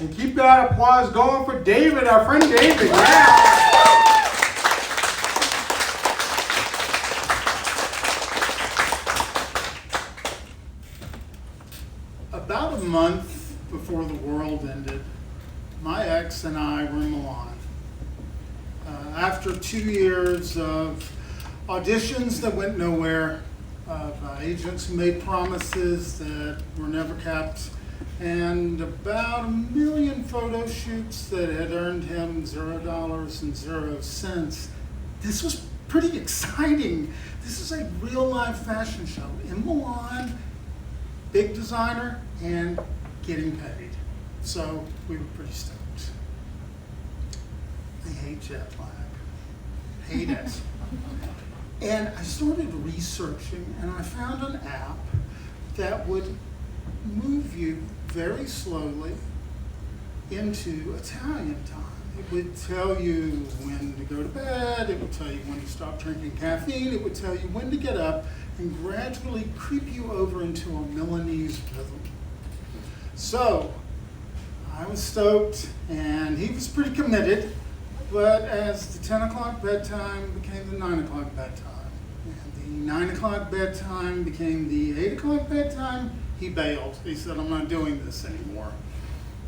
And keep that applause going for David, our friend David. Yeah. About a month before the world ended, my ex and I were in Milan. After 2 years of auditions that went nowhere, of agents who made promises that were never kept, and about 1 million photo shoots that had earned him $0.00. This was pretty exciting. This is a real live fashion show in Milan, big designer, and getting paid. So we were pretty stoked. I hate jet lag. Hate it. And I started researching, and I found an app that would move you very slowly into Italian time. It would tell you when to go to bed, it would tell you when to stop drinking caffeine, it would tell you when to get up, and gradually creep you over into a Milanese rhythm. So, I was stoked, and he was pretty committed, but as the 10 o'clock bedtime became the 9 o'clock bedtime, and the 9 o'clock bedtime became the 8 o'clock bedtime, he bailed. He said, I'm not doing this anymore.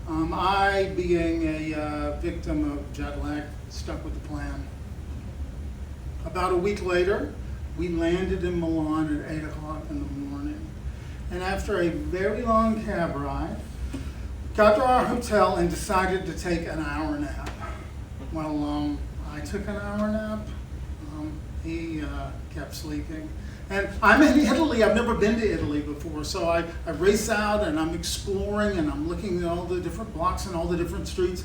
I, being a victim of jet lag, stuck with the plan. About a week later, we landed in Milan at 8 o'clock in the morning. And after a very long cab ride, got to our hotel and decided to take an hour nap. Well, I took an hour nap. He kept sleeping. And I'm in Italy. I've never been to Italy before, so I race out and I'm exploring and I'm looking at all the different blocks and all the different streets.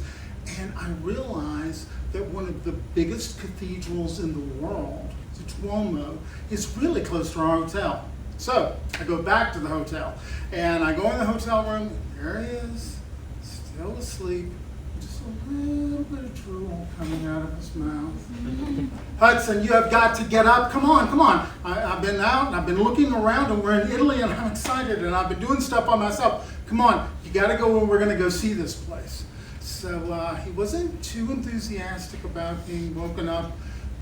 And I realize that one of the biggest cathedrals in the world, the Duomo, is really close to our hotel. So I go back to the hotel and I go in the hotel room, and there he is, still asleep, just a little bit of drool coming out of his mouth. Hudson, you have got to get up. Come on, come on. I've been out and I've been looking around and we're in Italy and I'm excited and I've been doing stuff by myself. Come on, you got to go and we're going to go see this place. So he wasn't too enthusiastic about being woken up,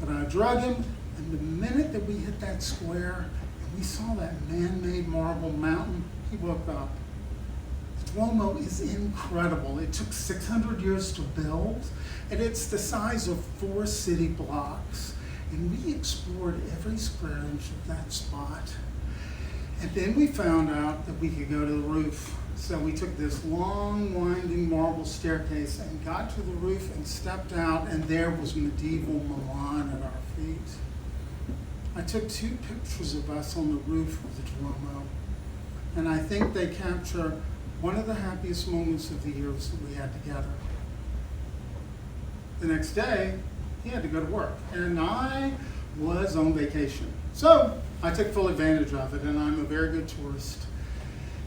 but I drug him, and the minute that we hit that square and we saw that man-made marble mountain, he woke up. The Duomo is incredible. It took 600 years to build, and it's the size of 4 city blocks. And we explored every square inch of that spot. And then we found out that we could go to the roof. So we took this long, winding marble staircase and got to the roof and stepped out, and there was medieval Milan at our feet. I took 2 pictures of us on the roof of the Duomo, and I think they capture one of the happiest moments of the years that we had together. The next day, he had to go to work, and I was on vacation. So I took full advantage of it, and I'm a very good tourist.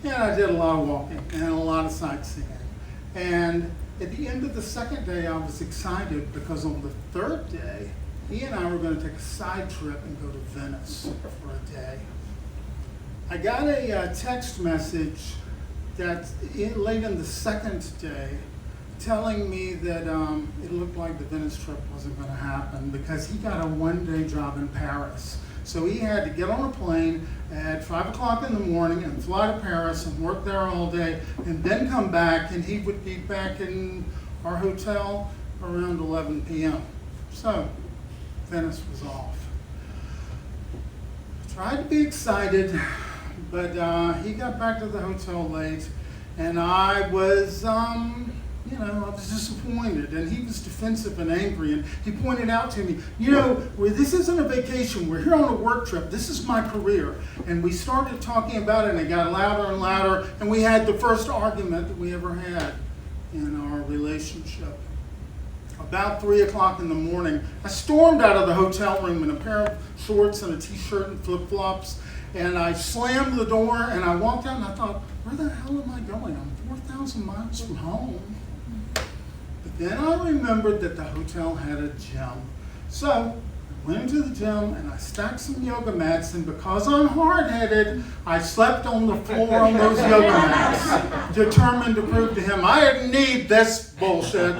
And I did a lot of walking and a lot of sightseeing. And at the end of the second day, I was excited because on the third day, he and I were going to take a side trip and go to Venice for a day. I got a text message that late in the second day telling me that it looked like the Venice trip wasn't going to happen because he got a one-day job in Paris. So he had to get on a plane at 5 o'clock in the morning and fly to Paris and work there all day and then come back, and he would be back in our hotel around 11 p.m. So Venice was off. I tried to be excited, but he got back to the hotel late, and I was I was disappointed, and he was defensive and angry, and he pointed out to me, this isn't a vacation, we're here on a work trip, this is my career. And we started talking about it, and it got louder and louder, and we had the first argument that we ever had in our relationship. About 3 o'clock in the morning, I stormed out of the hotel room in a pair of shorts and a t-shirt and flip-flops, and I slammed the door, and I walked out, and I thought, where the hell am I going? I'm 4,000 miles from home. But then I remembered that the hotel had a gym. So I went into the gym and I stacked some yoga mats, and because I'm hard-headed, I slept on the floor on those yoga mats, determined to prove to him I didn't need this bullshit.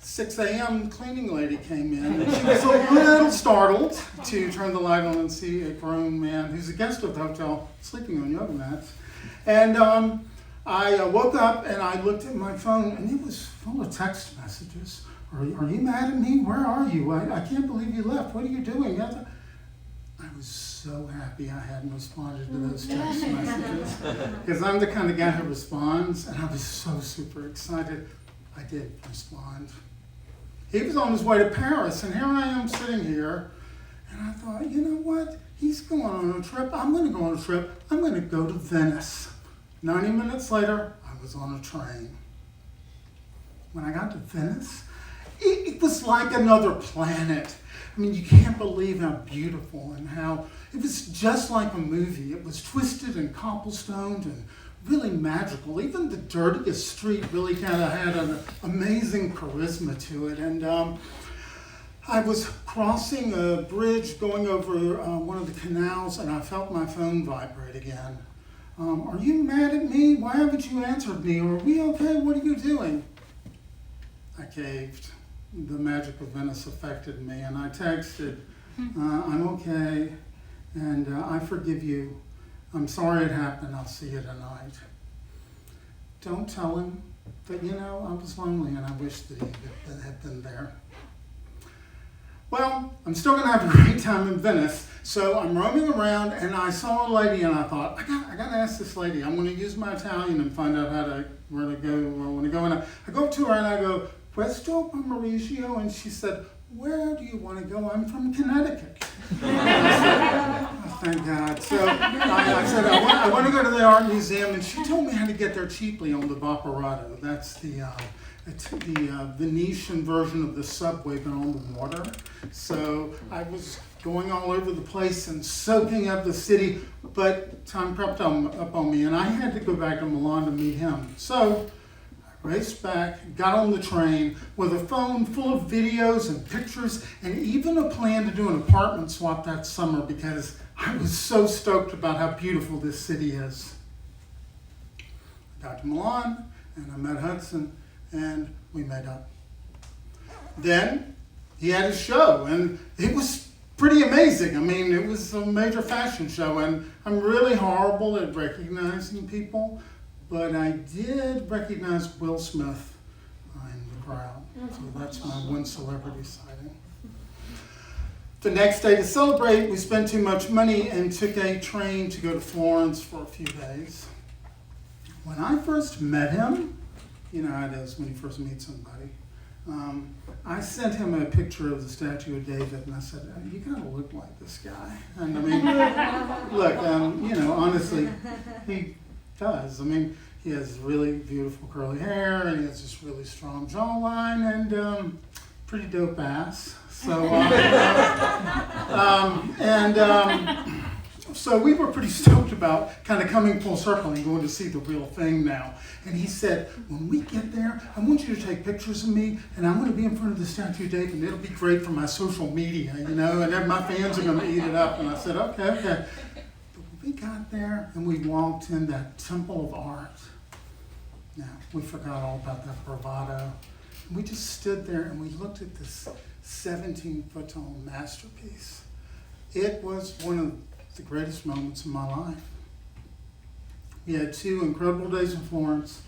6 a.m. cleaning lady came in, and she was a little startled to turn the light on and see a grown man who's a guest of the hotel sleeping on yoga mats. And I woke up and I looked at my phone, and it was full of text messages. Are you mad at me? Where are you? I can't believe you left. What are you doing? I was so happy I hadn't responded to those text messages, because I'm the kind of guy who responds, and I was so super excited. I did respond. He was on his way to Paris, and here I am sitting here, and I thought, you know what? He's going on a trip. I'm going to go on a trip. I'm going to go to Venice. 90 minutes later, I was on a train. When I got to Venice, it was like another planet. I mean, you can't believe how beautiful and how, it was just like a movie. It was twisted and cobblestoned and really magical. Even the dirtiest street really kind of had an amazing charisma to it. And I was crossing a bridge going over one of the canals, and I felt my phone vibrate again. Are you mad at me? Why haven't you answered me? Are we okay? What are you doing? I caved. The magic of Venice affected me, and I texted, I'm okay, and I forgive you. I'm sorry it happened. I'll see you tonight. Don't tell him, but you know, I was lonely, and I wish that he had been there. Well, I'm still going to have a great time in Venice, so I'm roaming around, and I saw a lady, and I thought, I got to ask this lady. I'm going to use my Italian and find out where to go, where I want to go. And I go up to her, and I go, Questo Pomeriggio, and she said, where do you want to go? I'm from Connecticut. I said, oh, thank God. So I said, I want to go to the art museum, and she told me how to get there cheaply on the Vaporato. That's the Venetian version of the subway, but on the water. So I was going all over the place and soaking up the city, but time crept up on me, and I had to go back to Milan to meet him. So raced back, got on the train with a phone full of videos and pictures, and even a plan to do an apartment swap that summer, because I was so stoked about how beautiful this city is. I got to Milan, and I met Hudson, and we met up. Then he had his show, and it was pretty amazing. I mean, it was a major fashion show, and I'm really horrible at recognizing people, but I did recognize Will Smith in the crowd. So that's my one celebrity sighting. The next day to celebrate, we spent too much money and took a train to go to Florence for a few days. When I first met him, you know how it is when you first meet somebody, I sent him a picture of the statue of David, and I said, you gotta look like this guy. And I mean, look, you know, honestly, he does. I mean, he has really beautiful curly hair, and he has this really strong jawline, and pretty dope ass. So, so we were pretty stoked about kind of coming full circle and going to see the real thing now. And he said, when we get there, I want you to take pictures of me, and I'm going to be in front of the statue of David, and it'll be great for my social media, you know, and then my fans are going to eat it up. And I said, okay. We got there and we walked in that temple of art. Now, we forgot all about that bravado. We just stood there and we looked at this 17-foot tall masterpiece. It was one of the greatest moments of my life. We had 2 incredible days in Florence,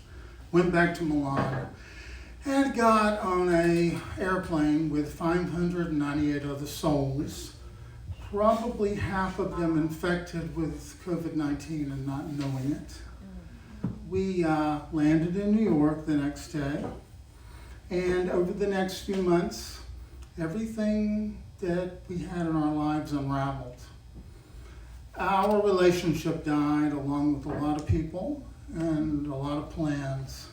went back to Milan, and got on an airplane with 598 other souls, probably half of them infected with COVID-19 and not knowing it. We landed in New York the next day, and over the next few months, everything that we had in our lives unraveled. Our relationship died along with a lot of people and a lot of plans.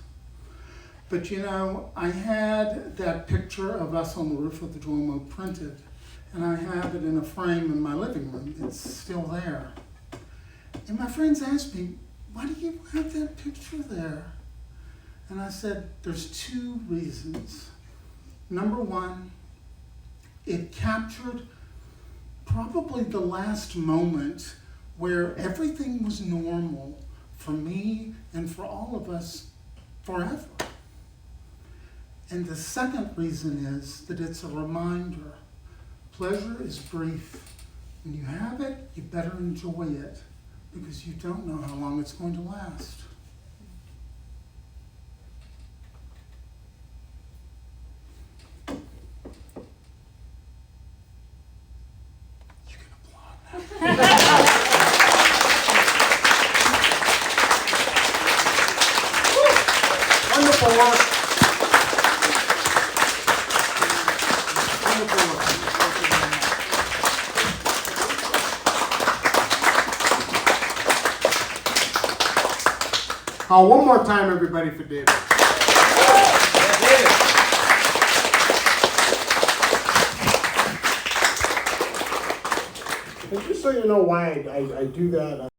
But you know, I had that picture of us on the roof of the Duomo printed, and I have it in a frame in my living room. It's still there. And my friends asked me, why do you have that picture there? And I said, there's 2 reasons. Number 1, it captured probably the last moment where everything was normal for me and for all of us forever. And the second reason is that it's a reminder. Pleasure is brief. When you have it, you better enjoy it because you don't know how long it's going to last. You can applaud now. Wonderful work. Wonderful work. Thank you very much. One more time, everybody, for David. And just so you know why I do that.